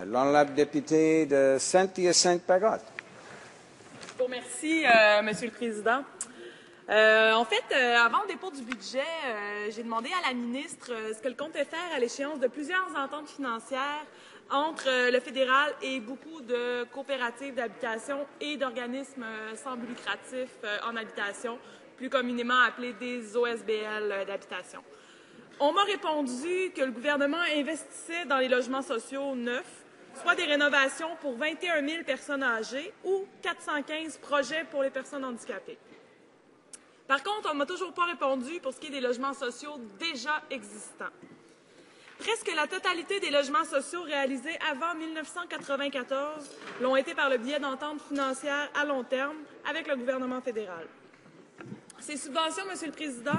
L'honorable député de Saint-Hyacinthe-Bagotte. Merci, Monsieur le Président. Avant le dépôt du budget, j'ai demandé à la ministre ce qu'elle comptait faire à l'échéance de plusieurs ententes financières entre le fédéral et beaucoup de coopératives d'habitation et d'organismes sans but lucratif en habitation, plus communément appelés des OSBL d'habitation. On m'a répondu que le gouvernement investissait dans les logements sociaux neufs, soit des rénovations pour 21 000 personnes âgées ou 415 projets pour les personnes handicapées. Par contre, on ne m'a toujours pas répondu pour ce qui est des logements sociaux déjà existants. Presque la totalité des logements sociaux réalisés avant 1994 l'ont été par le biais d'ententes financières à long terme avec le gouvernement fédéral. Ces subventions, Monsieur le Président,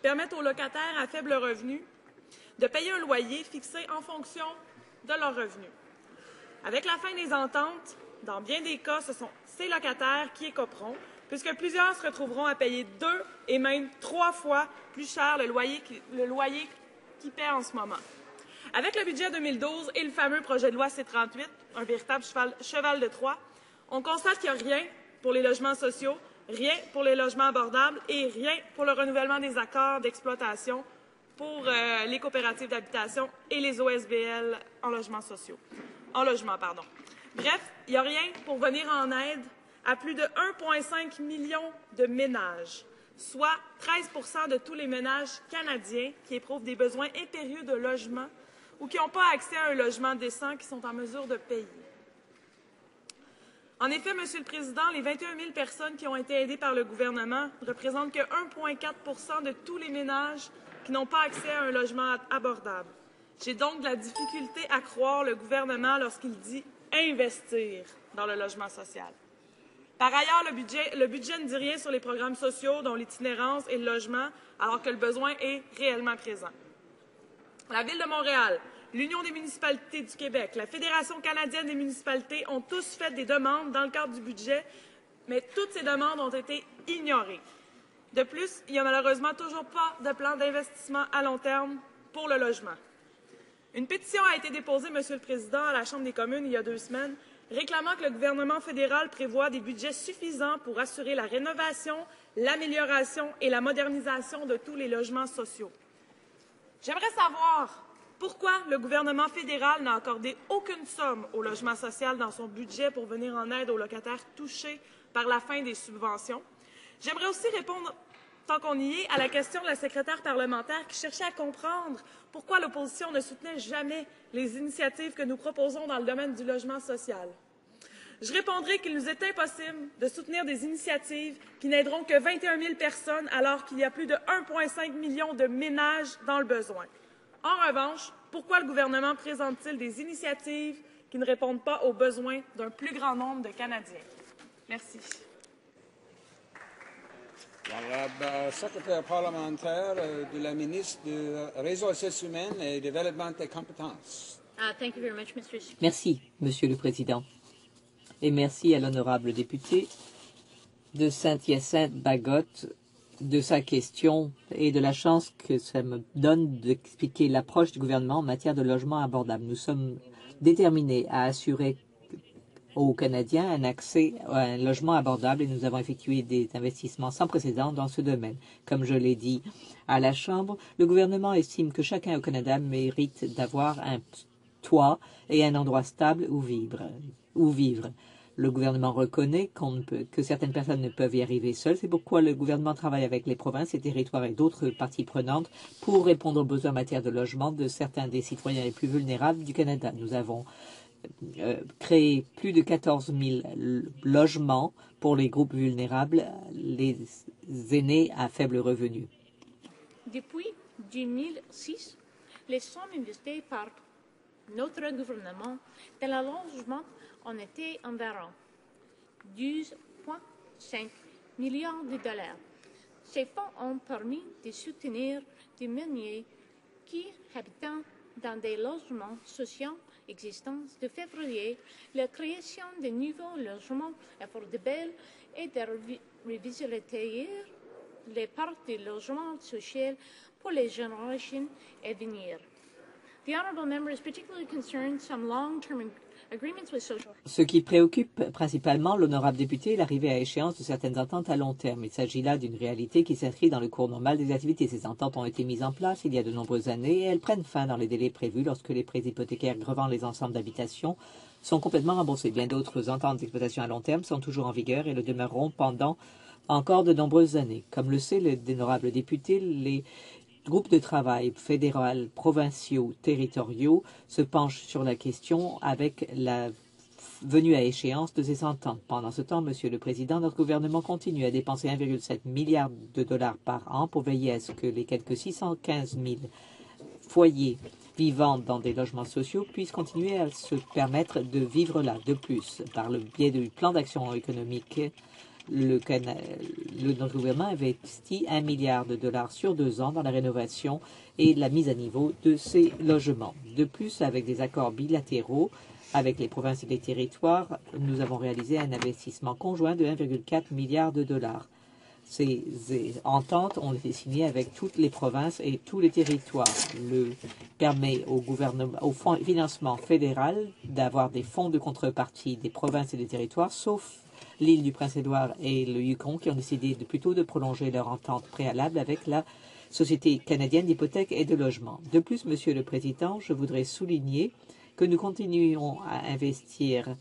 permettent aux locataires à faible revenu de payer un loyer fixé en fonction de leurs revenus. Avec la fin des ententes, dans bien des cas, ce sont ces locataires qui écoperont, puisque plusieurs se retrouveront à payer 2 et même 3 fois plus cher le loyer qu'ils paient en ce moment. Avec le budget 2012 et le fameux projet de loi C-38, un véritable cheval de Troie, on constate qu'il n'y a rien pour les logements sociaux, rien pour les logements abordables et rien pour le renouvellement des accords d'exploitation pour les coopératives d'habitation et les OSBL en logement. Bref, il n'y a rien pour venir en aide à plus de 1,5 million de ménages, soit 13 de tous les ménages canadiens qui éprouvent des besoins impérieux de logement ou qui n'ont pas accès à un logement décent qui sont en mesure de payer. En effet, Monsieur le Président, les 21 000 personnes qui ont été aidées par le gouvernement ne représentent que 1,4 de tous les ménages qui n'ont pas accès à un logement abordable. J'ai donc de la difficulté à croire le gouvernement lorsqu'il dit investir dans le logement social. Par ailleurs, le budget ne dit rien sur les programmes sociaux, dont l'itinérance et le logement, alors que le besoin est réellement présent. La Ville de Montréal, l'Union des municipalités du Québec, la Fédération canadienne des municipalités ont tous fait des demandes dans le cadre du budget, mais toutes ces demandes ont été ignorées. De plus, il n'y a malheureusement toujours pas de plan d'investissement à long terme pour le logement. Une pétition a été déposée, Monsieur le Président, à la Chambre des communes il y a 2 semaines, réclamant que le gouvernement fédéral prévoie des budgets suffisants pour assurer la rénovation, l'amélioration et la modernisation de tous les logements sociaux. J'aimerais savoir pourquoi le gouvernement fédéral n'a accordé aucune somme au logement social dans son budget pour venir en aide aux locataires touchés par la fin des subventions. J'aimerais aussi répondre, tant qu'on y est, à la question de la secrétaire parlementaire qui cherchait à comprendre pourquoi l'opposition ne soutenait jamais les initiatives que nous proposons dans le domaine du logement social. Je répondrai qu'il nous est impossible de soutenir des initiatives qui n'aideront que 21 000 personnes alors qu'il y a plus de 1,5 million de ménages dans le besoin. En revanche, pourquoi le gouvernement présente-t-il des initiatives qui ne répondent pas aux besoins d'un plus grand nombre de Canadiens? Merci. L'honorable secrétaire parlementaire de la ministre des Ressources humaines et du Développement des compétences. Merci, Monsieur le Président. Et merci à l'honorable député de Saint-Hyacinthe-Bagotte de sa question et de la chance que ça me donne d'expliquer l'approche du gouvernement en matière de logement abordable. Nous sommes déterminés à assurer aux Canadiens un accès à un logement abordable et nous avons effectué des investissements sans précédent dans ce domaine. Comme je l'ai dit à la Chambre, le gouvernement estime que chacun au Canada mérite d'avoir un toit et un endroit stable où vivre. Le gouvernement reconnaît que certaines personnes ne peuvent y arriver seules. C'est pourquoi le gouvernement travaille avec les provinces, les territoires et d'autres parties prenantes pour répondre aux besoins en matière de logement de certains des citoyens les plus vulnérables du Canada. Nous avons créé plus de 14 000 logements pour les groupes vulnérables, les aînés à faible revenu. Depuis 2006, les sommes investies par notre gouvernement dans le logement ont été environ 12,5 milliards de dollars. Ces fonds ont permis de soutenir des milliers qui habitent dans des logements sociaux existants, de février, la création de nouveaux logements abordables et de revitaliser les parcs de logements sociaux pour les générations à venir. The honourable member is particularly concerned some long-term agreements with social. Ce qui préoccupe principalement l'honorable député est l'arrivée à échéance de certaines ententes à long terme. Il s'agit là d'une réalité qui s'inscrit dans le cours normal des activités. Ces ententes ont été mises en place il y a de nombreuses années et elles prennent fin dans les délais prévus lorsque les prêts hypothécaires grevant les ensembles d'habitation sont complètement remboursés. Bien d'autres ententes d'exploitation à long terme sont toujours en vigueur et le demeureront pendant encore de nombreuses années. Comme le sait l'honorable député, les groupes de travail fédéral, provinciaux, territoriaux se penchent sur la question avec la venue à échéance de ces ententes. Pendant ce temps, Monsieur le Président, notre gouvernement continue à dépenser 1,7 milliard de dollars par an pour veiller à ce que les quelques 615 000 foyers vivant dans des logements sociaux puissent continuer à se permettre de vivre là. De plus, par le biais du plan d'action économique, notre gouvernement investit 1 milliard de dollars sur 2 ans dans la rénovation et la mise à niveau de ces logements. De plus, avec des accords bilatéraux avec les provinces et les territoires, nous avons réalisé un investissement conjoint de 1,4 milliard de dollars. Ces ententes ont été signées avec toutes les provinces et tous les territoires. Le permet au gouvernement, au financement fédéral d'avoir des fonds de contrepartie des provinces et des territoires, sauf l'île du Prince-Édouard et le Yukon qui ont décidé plutôt de prolonger leur entente préalable avec la Société canadienne d'hypothèques et de logement. De plus, Monsieur le Président, je voudrais souligner que nous continuons à investir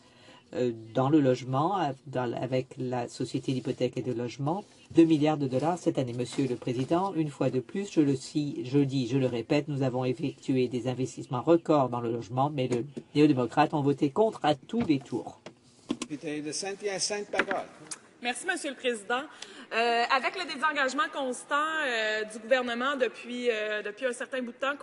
dans le logement avec la Société d'hypothèques et de logement, 2 milliards de dollars cette année. Monsieur le Président, une fois de plus, je le répète, nous avons effectué des investissements records dans le logement, mais les néo-démocrates ont voté contre à tous les tours. Député de Saint-Hyacinthe-Bagotte. Merci, Monsieur le Président. Avec le désengagement constant du gouvernement depuis un certain bout de temps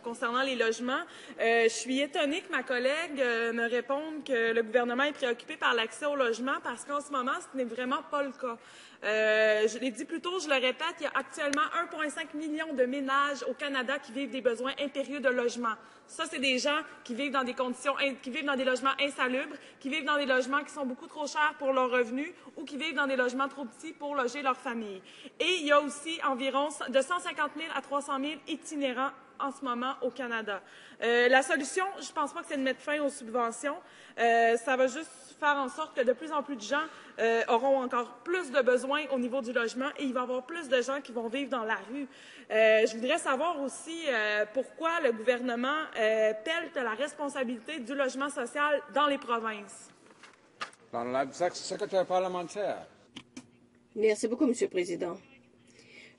concernant les logements, je suis étonnée que ma collègue me réponde que le gouvernement est préoccupé par l'accès au logement parce qu'en ce moment, ce n'est vraiment pas le cas. Je l'ai dit plus tôt, je le répète, il y a actuellement 1,5 million de ménages au Canada qui vivent des besoins impérieux de logement. Ça, c'est des gens qui vivent dans des conditions, qui vivent dans des logements insalubres, qui vivent dans des logements qui sont beaucoup trop chers pour leurs revenus ou qui vivent dans des logements trop petits pour loger leur famille. Et il y a aussi environ de 150 000 à 300 000 itinérants en ce moment au Canada. La solution, je ne pense pas que c'est de mettre fin aux subventions. Ça va juste faire en sorte que de plus en plus de gens auront encore plus de besoins au niveau du logement et il va y avoir plus de gens qui vont vivre dans la rue. Je voudrais savoir aussi pourquoi le gouvernement pèle la responsabilité du logement social dans les provinces. L'honorable secrétaire parlementaire. Merci beaucoup, Monsieur le Président.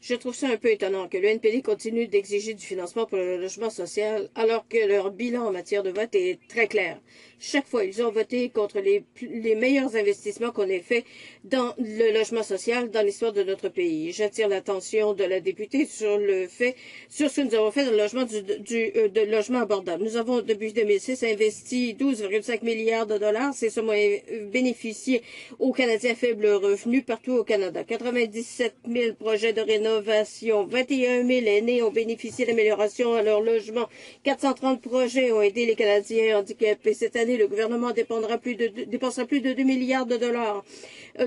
Je trouve ça un peu étonnant que le NPD continue d'exiger du financement pour le logement social alors que leur bilan en matière de vote est très clair. Chaque fois, ils ont voté contre les meilleurs investissements qu'on ait fait dans le logement social dans l'histoire de notre pays. J'attire l'attention de la députée sur ce que nous avons fait dans le logement de logement abordable. Nous avons, depuis 2006, investi 12,5 milliards de dollars. Ces sommes ont bénéficié aux Canadiens à faible revenu partout au Canada. 97 000 projets de rénovation. 21 000 aînés ont bénéficié d'amélioration à leur logement. 430 projets ont aidé les Canadiens handicapés. Cette année, le gouvernement dépensera plus de 2 milliards de dollars,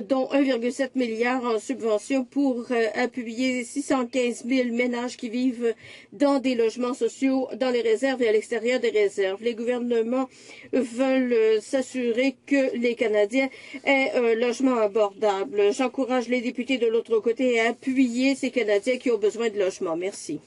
dont 1,7 milliard en subventions pour appuyer 615 000 ménages qui vivent dans des logements sociaux, dans les réserves et à l'extérieur des réserves. Les gouvernements veulent s'assurer que les Canadiens aient un logement abordable. J'encourage les députés de l'autre côté à appuyer ces Canadiens qui ont besoin de logement. Merci.